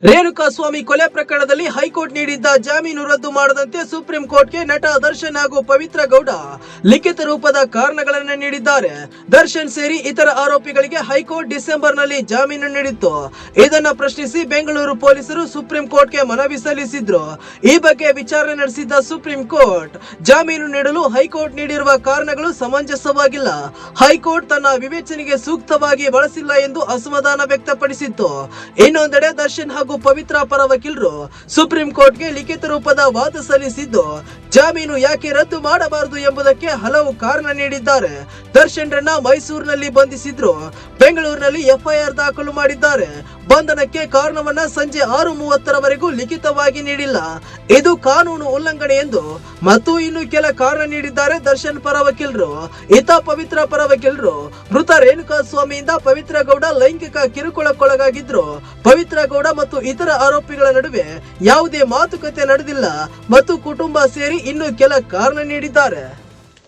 ರೇಣುಕಾಸ್ವಾಮಿ ಕೊಲೆ ಪ್ರಕರಣದಲ್ಲಿ ಹೈಕೋರ್ಟ್ ನೀಡಿದ್ದ ಜಾಮೀನು ರದ್ದು ಮಾಡದಂತೆ ಸುಪ್ರೀಂ ಕೋರ್ಟ್ಗೆ ನಟ ದರ್ಶನ್ ಹಾಗೂ ಪವಿತ್ರ ಗೌಡ ಲಿಖಿತ ರೂಪದ ಕಾರಣಗಳನ್ನು ನೀಡಿದ್ದಾರೆ. ದರ್ಶನ್ ಸೇರಿ ಇತರ ಆರೋಪಿಗಳಿಗೆ ಹೈಕೋರ್ಟ್ ಡಿಸೆಂಬರ್ನಲ್ಲಿ ಜಾಮೀನು ನೀಡಿತ್ತು. ಇದನ್ನು ಪ್ರಶ್ನಿಸಿ ಬೆಂಗಳೂರು ಪೊಲೀಸರು ಸುಪ್ರೀಂ ಕೋರ್ಟ್ಗೆ ಮನವಿ ಸಲ್ಲಿಸಿದ್ರು. ಈ ಬಗ್ಗೆ ವಿಚಾರಣೆ ನಡೆಸಿದ್ದ ಸುಪ್ರೀಂ ಕೋರ್ಟ್ ಜಾಮೀನು ನೀಡಲು ಹೈಕೋರ್ಟ್ ನೀಡಿರುವ ಕಾರಣಗಳು ಸಮಂಜಸವಾಗಿಲ್ಲ, ಹೈಕೋರ್ಟ್ ತನ್ನ ವಿವೇಚನೆಗೆ ಸೂಕ್ತವಾಗಿ ಬಳಸಿಲ್ಲ ಎಂದು ಅಸಮಾಧಾನ ವ್ಯಕ್ತಪಡಿಸಿತ್ತು. ಇನ್ನೊಂದೆಡೆ ದರ್ಶನ್ ಹಾಗೂ ಪವಿತ್ರ ಪರ ವಕೀಲರು ಸುಪ್ರೀಂ ಕೋರ್ಟ್ಗೆ ಲಿಖಿತ ರೂಪದ ವಾದ ಸಲ್ಲಿಸಿದ್ದು, ಜಾಮೀನು ಯಾಕೆ ರದ್ದು ಮಾಡಬಾರದು ಎಂಬುದಕ್ಕೆ ಹಲವು ಕಾರಣ ನೀಡಿದ್ದಾರೆ. ದರ್ಶನ್ ರನ್ನ ಮೈಸೂರಿನಲ್ಲಿ ಬಂಧಿಸಿದ್ರು, ಬೆಂಗಳೂರಿನಲ್ಲಿ ಎಫ್ಐಆರ್ ದಾಖಲು ಮಾಡಿದ್ದಾರೆ. ಬಂಧನಕ್ಕೆ ಕಾರಣವನ್ನ ಸಂಜೆ 6:30ರವರೆಗೂ ಲಿಖಿತವಾಗಿ ನೀಡಿಲ್ಲ, ಇದು ಕಾನೂನು ಉಲ್ಲಂಘನೆ ಎಂದು ಮತ್ತು ಇನ್ನು ಕೆಲ ಕಾರಣ ನೀಡಿದ್ದಾರೆ ದರ್ಶನ್ ಪರ ವಕೀಲರು. ಇತ ಪವಿತ್ರ ಪರ ವಕೀಲರು ಮೃತ ರೇಣುಕಾಸ್ವಾಮಿಯಿಂದ ಪವಿತ್ರ ಗೌಡ ಲೈಂಗಿಕ ಕಿರುಕುಳಕ್ಕೊಳಗಾಗಿದ್ರು. ಪವಿತ್ರ ಗೌಡ ಮತ್ತು ಇತರ ಆರೋಪಿಗಳ ನಡುವೆ ಯಾವುದೇ ಮಾತುಕತೆ ನಡೆದಿಲ್ಲ ಮತ್ತು ಕುಟುಂಬ ಸೇರಿ ಇನ್ನು ಕೆಲ ಕಾರಣ ನೀಡಿದ್ದಾರೆ.